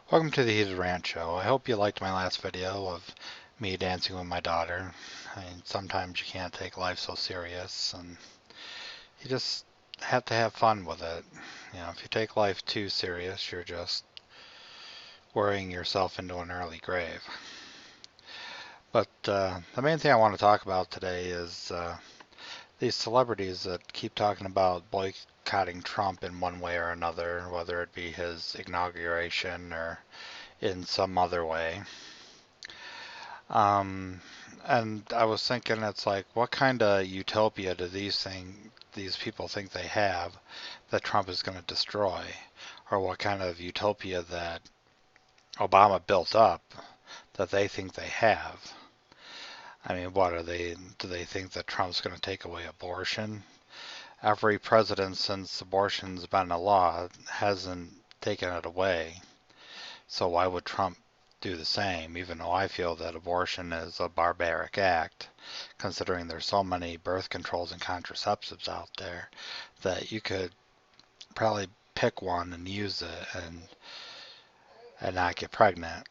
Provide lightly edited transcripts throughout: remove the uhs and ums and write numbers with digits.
Welcome to the Heated Rant Show. I hope you liked my last video of me dancing with my daughter. I mean, sometimes you can't take life so serious, and you just have to have fun with it. You know, if you take life too serious, you're just worrying yourself into an early grave. But the main thing I want to talk about today is these celebrities that keep talking about boycotting Trump in one way or another, whether it be his inauguration or in some other way. Um, and I was thinking, it's like, what kind of utopia do these people think they have that Trump is going to destroy, or what kind of utopia that Obama built up that they think they have? I mean, what are they? Do they think that Trump's going to take away abortion? Every president since abortion's been a law hasn't taken it away. So why would Trump do the same, even though I feel that abortion is a barbaric act, considering there's so many birth controls and contraceptives out there that you could probably pick one and use it and not get pregnant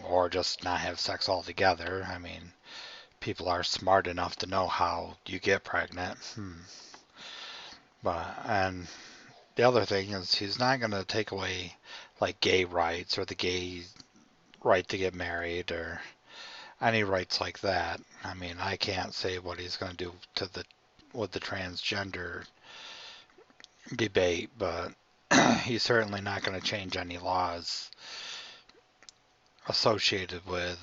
or just not have sex altogether. I mean, people are smart enough to know how you get pregnant. And the other thing is he's not going to take away like gay rights or the gay right to get married or any rights like that. I mean, I can't say what he's going to do to the with the transgender debate, but he's certainly not going to change any laws associated with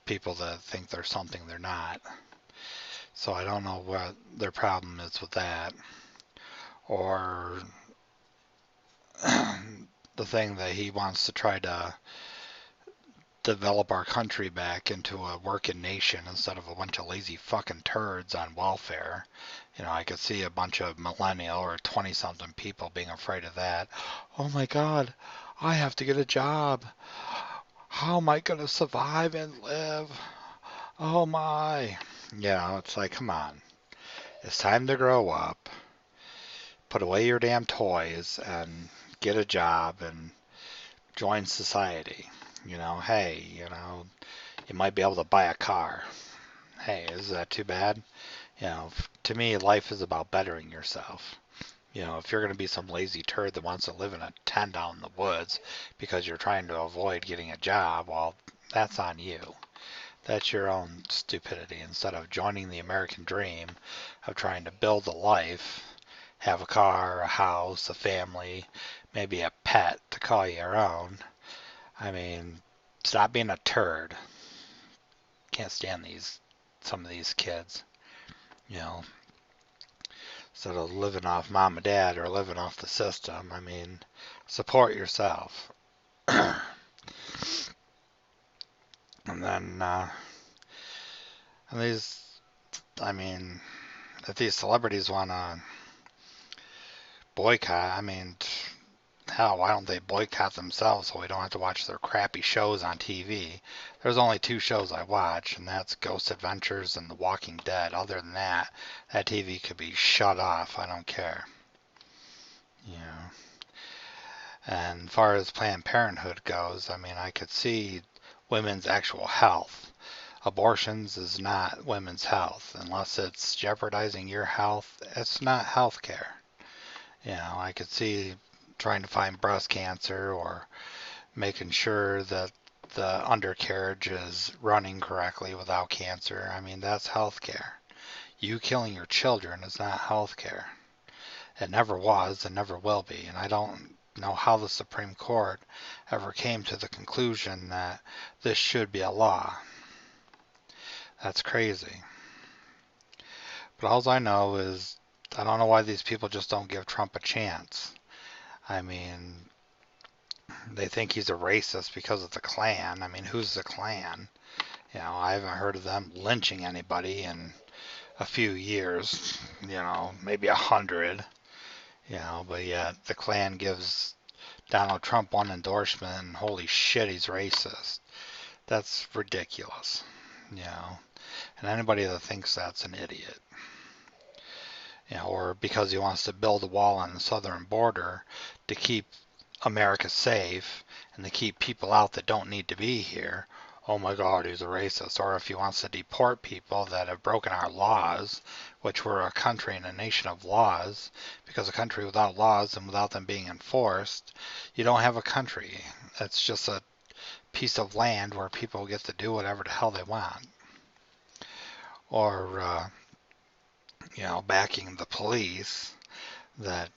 people that think they're something they're not. So I don't know what their problem is with that, or the thing that he wants to try to develop our country back into a working nation instead of a bunch of lazy fucking turds on welfare. You know, I could see a bunch of millennial or 20 something people being afraid of that. Oh my God, I have to get a job. How am I going to survive and live? Oh my. You know, it's like, come on. It's time to grow up. Put away your damn toys and get a job and join society. You know, hey, you might be able to buy a car. Hey, is that too bad? You know, to me, life is about bettering yourself. You know, if you're going to be some lazy turd that wants to live in a tent out in the woods because you're trying to avoid getting a job, well, that's on you. That's your own stupidity. Instead of joining the American dream of trying to build a life, have a car, a house, a family, maybe a pet to call your own. I mean, stop being a turd. Can't stand some of these kids. You know, instead of living off mom and dad or living off the system, I mean, support yourself. And then, and these, I mean, if these celebrities want to boycott, I mean, hell, why don't they boycott themselves so we don't have to watch their crappy shows on TV? There's only two shows I watch, and that's Ghost Adventures and The Walking Dead. Other than that, that TV could be shut off. I don't care. You know. And as far as Planned Parenthood goes, I mean, I could see women's actual health. Abortions is not women's health. Unless it's jeopardizing your health, it's not health care. You know, I could see trying to find breast cancer or making sure that the undercarriage is running correctly without cancer. I mean, that's health care. You killing your children is not health care. It never was and never will be. And I don't know how the Supreme Court ever came to the conclusion that this should be a law. That's crazy. But all I know is I don't know why these people just don't give Trump a chance. I mean, they think he's a racist because of the Klan. I mean, who's the Klan? You know, I haven't heard of them lynching anybody in a few years, maybe 100, but yet the Klan gives Donald Trump one endorsement and holy shit, he's racist. That's ridiculous, and anybody that thinks that's an idiot. Or because he wants to build a wall on the southern border to keep America's safe and to keep people out that don't need to be here, oh my God, he's a racist. Or if he wants to deport people that have broken our laws, which we're a country and a nation of laws, because a country without laws and without them being enforced, you don't have a country. It's just a piece of land where people get to do whatever the hell they want. Or, backing the police that,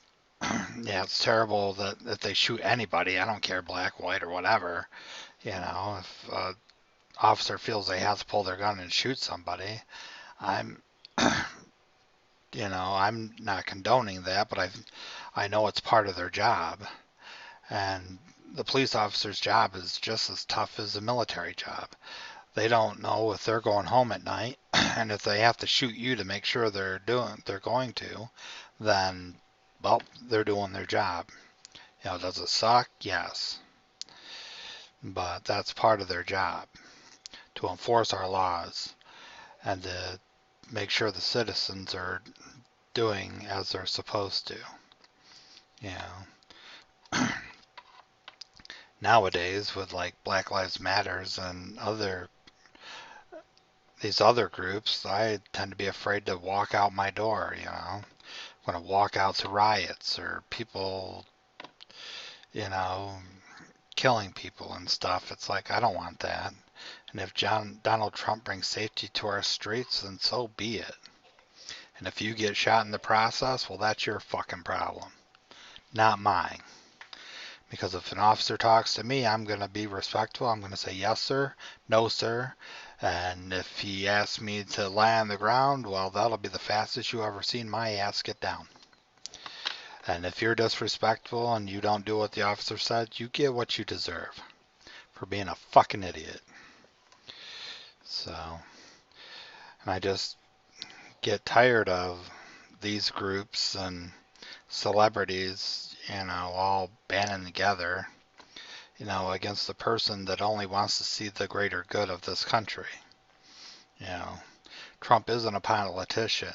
yeah, it's terrible that if they shoot anybody, I don't care, black, white, or whatever, if an officer feels they have to pull their gun and shoot somebody, I'm, I'm not condoning that, but I know it's part of their job. And the police officer's job is just as tough as a military job. They don't know if they're going home at night, and if they have to shoot you to make sure they're going to, then, well, they're doing their job. Does it suck? Yes. But that's part of their job, to enforce our laws and to make sure the citizens are doing as they're supposed to. You know, nowadays with like Black Lives Matters and these other groups, I tend to be afraid to walk out my door. I'm going to walk out to riots or people, you know, killing people and stuff. It's like, I don't want that. And if Donald Trump brings safety to our streets, then so be it. And if you get shot in the process, well, that's your fucking problem, not mine. Because if an officer talks to me, I'm going to be respectful. I'm going to say, yes, sir, no, sir. And if he asks me to lie on the ground, well, that'll be the fastest you ever seen my ass get down. And if you're disrespectful and you don't do what the officer said, you get what you deserve for being a fucking idiot. So, and I just get tired of these groups and celebrities, all banding together, against the person that only wants to see the greater good of this country. Trump isn't a politician,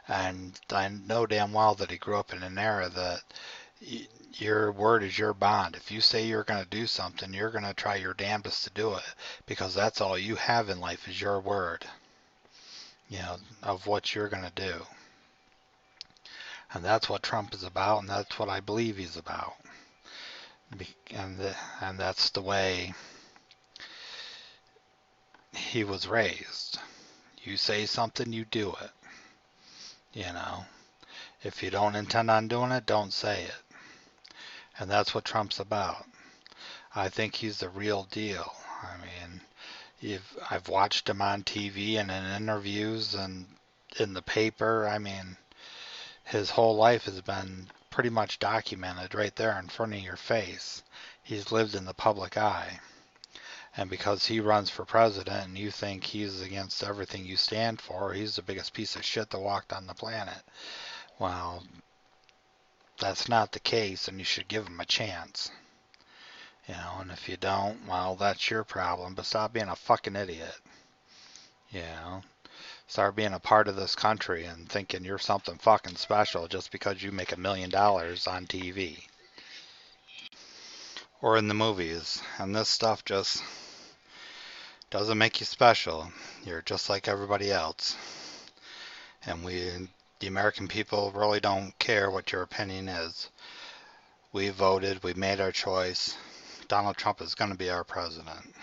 and I know damn well that he grew up in an era that your word is your bond. If you say you're going to do something, you're going to try your damnedest to do it, because that's all you have in life is your word, of what you're going to do. And that's what Trump is about, and that's what I believe he's about. And that's the way he was raised. You say something, you do it. If you don't intend on doing it, don't say it. And that's what Trump's about. I think he's the real deal. I mean, I've watched him on TV and in interviews and in the paper. I mean, his whole life has been pretty much documented right there in front of your face. He's lived in the public eye. And because he runs for president and you think he's against everything you stand for, he's the biggest piece of shit that walked on the planet. Well, that's not the case, and you should give him a chance. And if you don't, well, that's your problem, but stop being a fucking idiot. Start being a part of this country and thinking you're something fucking special just because you make $1 million on TV or in the movies. And this stuff just doesn't make you special. You're just like everybody else. And the American people, really don't care what your opinion is. We voted, we made our choice. Donald Trump is going to be our president.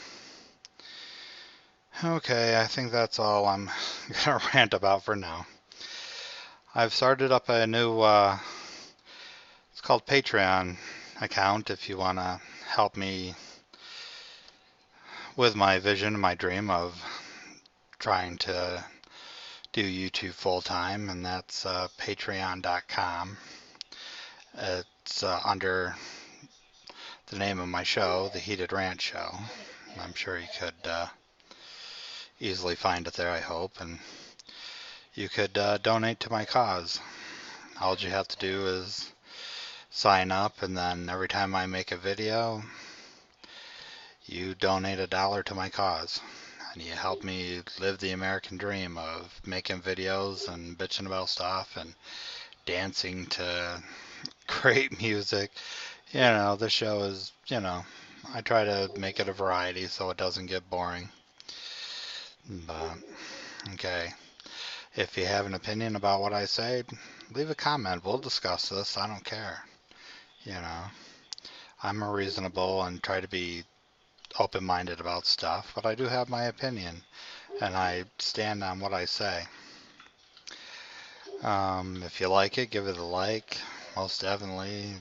Okay, I think that's all I'm going to rant about for now. I've started up a new, it's called Patreon account if you want to help me with my vision, my dream of trying to do YouTube full time, and that's patreon.com. It's under the name of my show, The Heated Rant Show. I'm sure you could easily find it there, I hope, and you could donate to my cause. All you have to do is sign up, and then every time I make a video, you donate $1 to my cause. And you help me live the American dream of making videos and bitching about stuff and dancing to great music, The show is, I try to make it a variety so it doesn't get boring. But, okay. If you have an opinion about what I say, leave a comment. We'll discuss this. I don't care. You know, I'm a reasonable and try to be open-minded about stuff, but I do have my opinion, and I stand on what I say. If you like it, give it a like. Most definitely,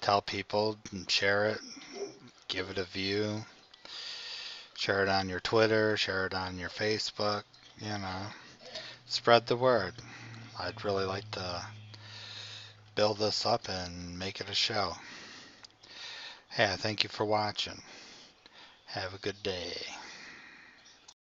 tell people, share it, give it a view, share it on your Twitter, share it on your Facebook. You know, spread the word. I'd really like to build this up and make it a show. Hey, I thank you for watching. Have a good day.